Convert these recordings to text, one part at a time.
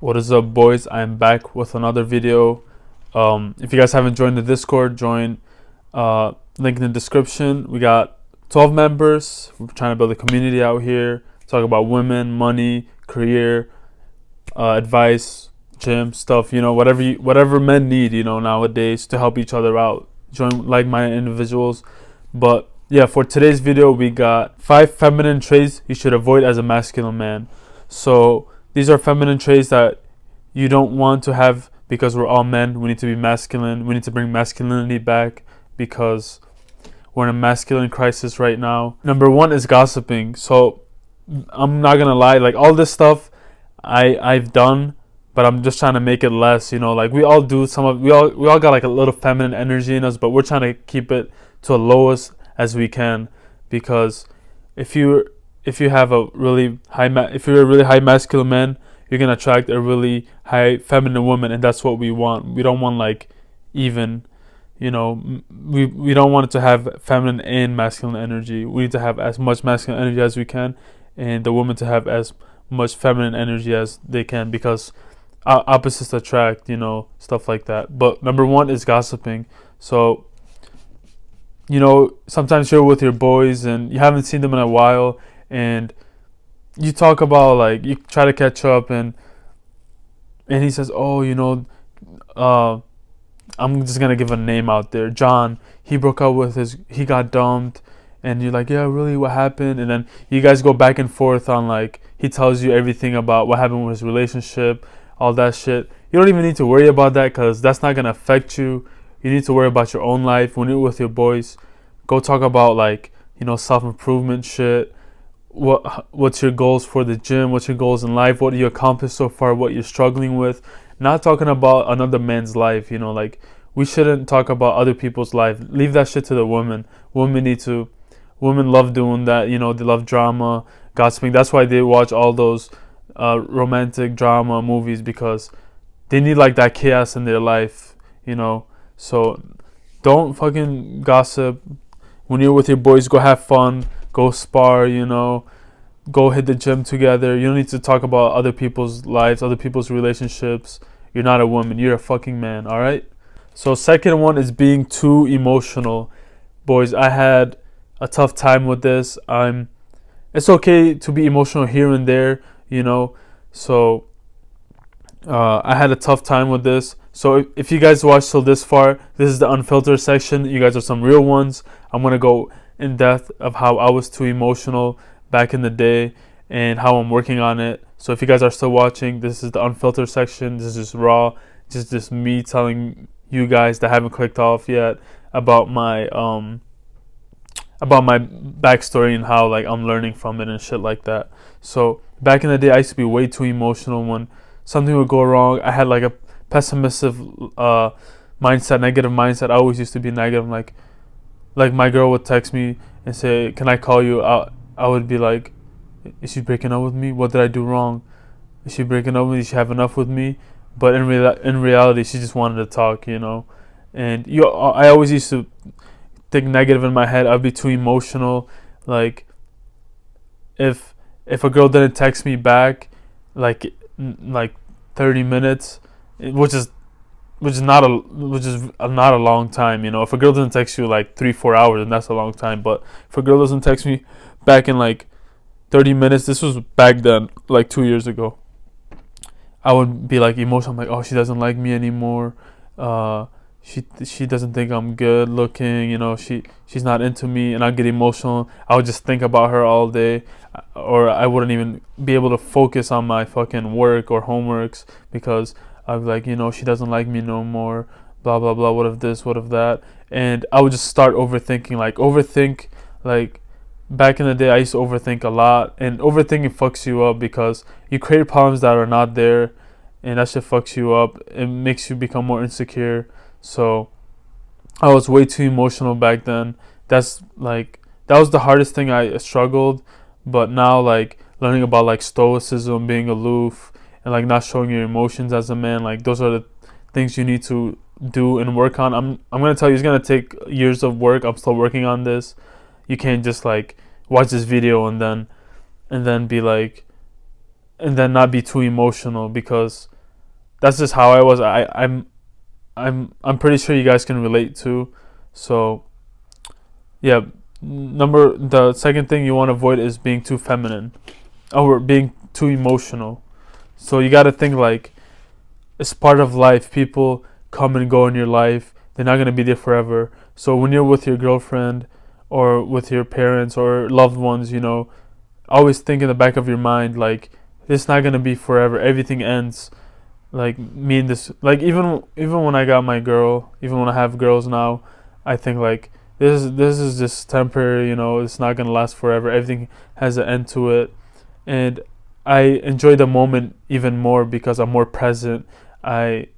What is up, boys? I'm back with another video. If you guys haven't joined the Discord, join. Link in the description. We got 12 members. We're trying to build a community out here. Talk about women, money, career, advice, gym stuff. Whatever men need. Nowadays to help each other out. Join like-minded individuals. But yeah, for today's video, we got 5 feminine traits you should avoid as a masculine man. So these are feminine traits that you don't want to have because we're all men. We need to be masculine. We need to bring masculinity back because we're in a masculine crisis right now. Number one is gossiping. So I'm not gonna lie, like all this stuff I've done, but I'm just trying to make it less. Like we all do we all got like a little feminine energy in us, but we're trying to keep it to the lowest as we can, because if you have a really if you're a really high masculine man, you're gonna attract a really high feminine woman, and that's what we want. We don't want like even, we don't want it to have feminine and masculine energy. We need to have as much masculine energy as we can, and the woman to have as much feminine energy as they can, because opposites attract, stuff like that. But number one is gossiping. So sometimes you're with your boys and you haven't seen them in a while, and you talk about, like, you try to catch up, and he says, oh, I'm just gonna give a name out there, John, he broke up with he got dumped. And you're like, yeah, really, what happened? And then you guys go back and forth on, like, he tells you everything about what happened with his relationship, all that shit. You don't even need to worry about that, because that's not gonna affect you. You need to worry about your own life. When you're with your boys, go talk about, like, self-improvement shit. What's your goals for the gym? What's your goals in life? What you accomplished so far? What you're struggling with? Not talking about another man's life. Like, we shouldn't talk about other people's life. Leave that shit to the women. Women love doing that. They love drama, gossiping. That's why they watch all those romantic drama movies, because they need, like, that chaos in their life. So don't fucking gossip. When you're with your boys, go have fun. Go spar, go hit the gym together. You don't need to talk about other people's lives, other people's relationships. You're not a woman. You're a fucking man, all right? So second one is being too emotional. Boys, I had a tough time with this. It's okay to be emotional here and there, So I had a tough time with this. So if you guys watched till this far, this is the unfiltered section. You guys are some real ones. I'm going to go in depth of how I was too emotional back in the day and how I'm working on it. So if you guys are still watching, this is the unfiltered section. This is just raw, just me telling you guys that haven't clicked off yet about my backstory and how, like, I'm learning from it and shit like that. So back in the day, I used to be way too emotional. When something would go wrong, I had like a pessimistic mindset, negative mindset. I always used to be negative. Like my girl would text me and say, "Can I call you?" I would be like, "Is she breaking up with me? What did I do wrong? Is she breaking up with me? Does she have enough with me?" But in reality, she just wanted to talk, And I always used to think negative in my head. I'd be too emotional. Like, if a girl didn't text me back, like 30 minutes, which is not a long time. If a girl doesn't text you like 3-4 hours, then that's a long time. But if a girl doesn't text me back in like 30 minutes, this was back then, like 2 years ago, I would be like emotional. I'm like, oh, she doesn't like me anymore. She doesn't think I'm good looking. She's not into me, and I get emotional. I would just think about her all day, or I wouldn't even be able to focus on my fucking work or homeworks, because I'd be like, she doesn't like me no more. Blah blah blah. What if this? What if that? And I would just start overthinking. Like back in the day, I used to overthink a lot, and overthinking fucks you up, because you create problems that are not there, and that shit fucks you up. It makes you become more insecure. So I was way too emotional back then. That was the hardest thing I struggled. But now, like, learning about, like, stoicism, being aloof, and, like, not showing your emotions as a man, like, those are the things you need to do and work on. I'm gonna tell you, it's gonna take years of work. I'm still working on this. You can't just, like, watch this video and then be like, and then not be too emotional, because that's just how I was. I'm pretty sure you guys can relate to. So yeah, the second thing you want to avoid is being too feminine or being too emotional. So you got to think like it's part of life. People come and go in your life. They're not gonna be there forever. So when you're with your girlfriend or with your parents or loved ones, always think in the back of your mind like it's not gonna be forever. Everything ends. Like me and this, like even when I got my girl, even when I have girls now, I think like this is just temporary. It's not gonna last forever. Everything has an end to it, and I enjoy the moment even more because I'm more present. I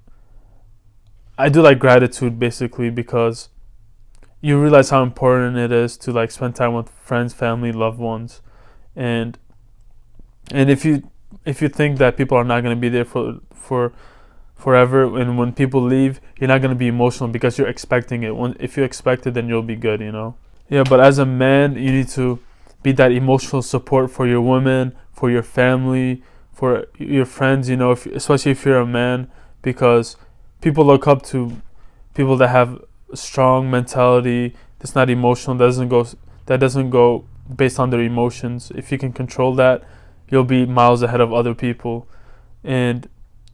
I do like gratitude basically because you realize how important it is to like spend time with friends, family, loved ones, and if you think that people are not going to be there for forever, and when people leave, you're not going to be emotional because you're expecting it. If you expect it, then you'll be good. Yeah, but as a man, you need to be that emotional support for your women, for your family, for your friends. Especially if you're a man, because people look up to people that have a strong mentality. That's not emotional. That doesn't go based on their emotions. If you can control that, you'll be miles ahead of other people. And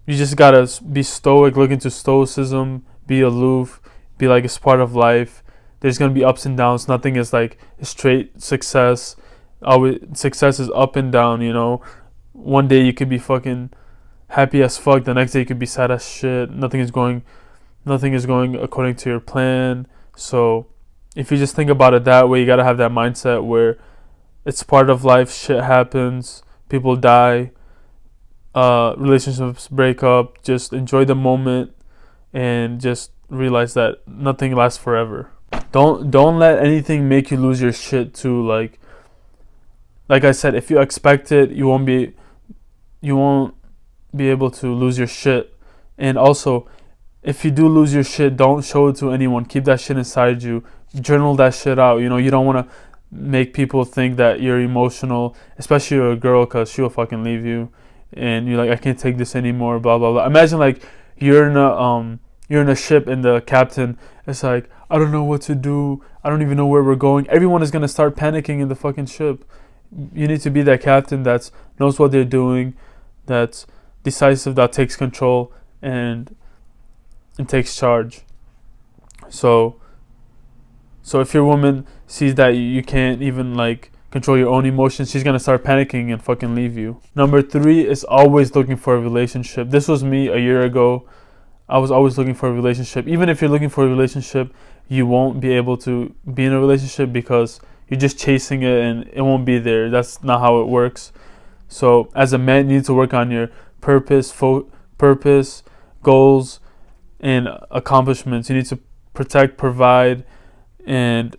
you just gotta be stoic, look into stoicism, be aloof, be like it's part of life. There's gonna be ups and downs. Nothing is like straight success. Always success is up and down. One day you could be fucking happy as fuck. The next day you could be sad as shit. Nothing is going according to your plan. So if you just think about it that way, you gotta have that mindset where it's part of life. Shit happens. People die. Relationships break up. Just enjoy the moment and just realize that nothing lasts forever. Don't let anything make you lose your shit too. Like I said, if you expect it, you won't be able to lose your shit. And also, if you do lose your shit, don't show it to anyone. Keep that shit inside you. Journal that shit out. You don't want to make people think that you're emotional, especially a girl, because she'll fucking leave you. And you're like, I can't take this anymore, blah, blah, blah. Imagine like you're in a ship and the captain is like, I don't know what to do. I don't even know where we're going. Everyone is going to start panicking in the fucking ship. You need to be that captain that knows what they're doing, that's decisive, that takes control and takes charge. So if your woman sees that you can't even like control your own emotions, she's gonna start panicking and fucking leave you. Number 3 is always looking for a relationship. This was me a year ago. I was always looking for a relationship. Even if you're looking for a relationship, you won't be able to be in a relationship because you're just chasing it and it won't be there. That's not how it works. So as a man, you need to work on your purpose, goals, and accomplishments. You need to protect, provide, and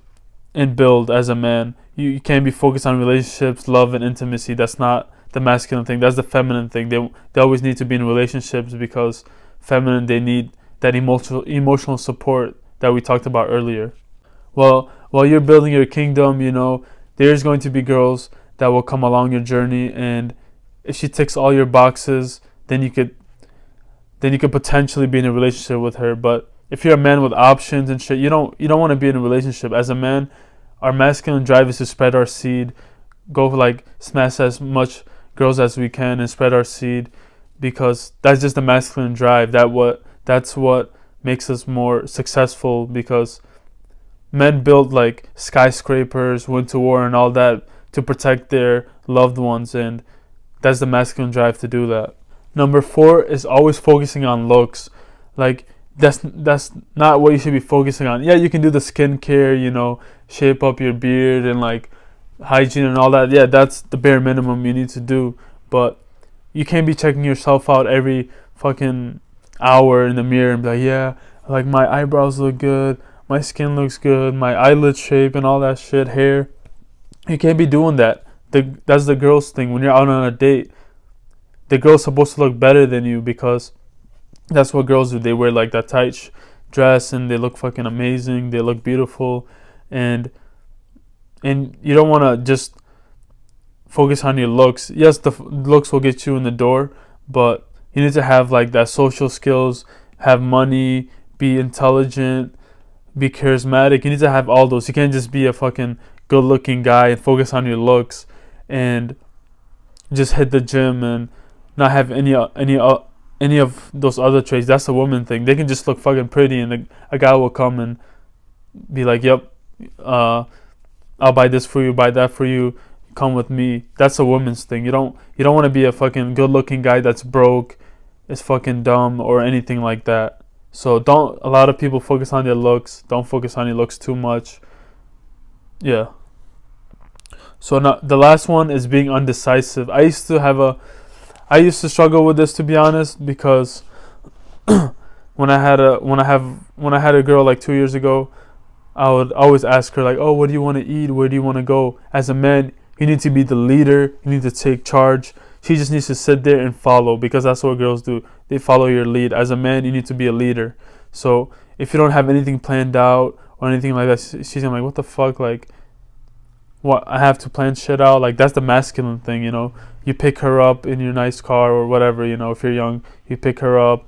build as a man. You can't be focused on relationships, love, and intimacy. That's not the masculine thing. That's the feminine thing. They always need to be in relationships because feminine, they need that emotional support that we talked about earlier. Well, while you're building your kingdom, there's going to be girls that will come along your journey, and if she ticks all your boxes, then you could potentially be in a relationship with her. But if you're a man with options and shit, you don't want to be in a relationship. As a man, our masculine drive is to spread our seed, go like smash as much girls as we can and spread our seed, because that's just the masculine drive. That's what makes us more successful, because men build like skyscrapers, went to war and all that to protect their loved ones, and that's the masculine drive to do that. Number 4 is always focusing on looks. Like that's not what you should be focusing on. Yeah, you can do the skincare, shape up your beard and like hygiene and all that. Yeah, that's the bare minimum you need to do. But you can't be checking yourself out every fucking hour in the mirror and be like, yeah, like my eyebrows look good, my skin looks good, my eyelid shape and all that shit, hair. You can't be doing that. That's the girls thing. When you're out on a date, the girl's supposed to look better than you because that's what girls do. They wear like that tight dress and they look fucking amazing. They look beautiful, and you don't want to just focus on your looks. Yes, the looks will get you in the door, but You need to have like that social skills, have money, be intelligent, be charismatic. You need to have all those. You can't just be a fucking good looking guy and focus on your looks and just hit the gym and not have any of those other traits. That's a woman thing. They can just look fucking pretty, and a guy will come and be like, "Yep, I'll buy this for you, buy that for you. Come with me." That's a woman's thing. You don't want to be a fucking good looking guy that's broke, is fucking dumb or anything like that. So don't. A lot of people focus on their looks. Don't focus on your looks too much. Yeah. So now the last one is being undecisive. I used to struggle with this, to be honest, because when I had a girl like 2 years ago, I would always ask her like, "Oh, what do you want to eat? Where do you want to go?" As a man, you need to be the leader. You need to take charge. She just needs to sit there and follow, because that's what girls do. They follow your lead. As a man, you need to be a leader. So if you don't have anything planned out or anything like that, she's gonna be like, "What the fuck? Like, what? I have to plan shit out." Like, that's the masculine thing, you know. You pick her up in your nice car or whatever, you know. If you're young, you pick her up.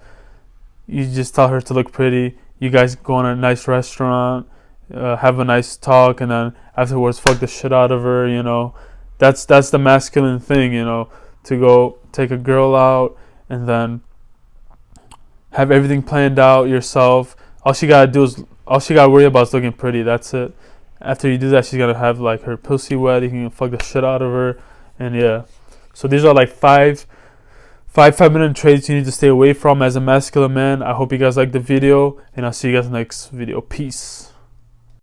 You just tell her to look pretty. You guys go on a nice restaurant, have a nice talk, and then afterwards fuck the shit out of her, you know. That's the masculine thing, you know, to go take a girl out and then have everything planned out yourself. All she gotta worry about is looking pretty. That's it. After you do that, she's gonna have like her pussy wet. You can fuck the shit out of her, and yeah. So these are like five feminine traits you need to stay away from as a masculine man. I hope you guys like the video, and I'll see you guys next video. Peace.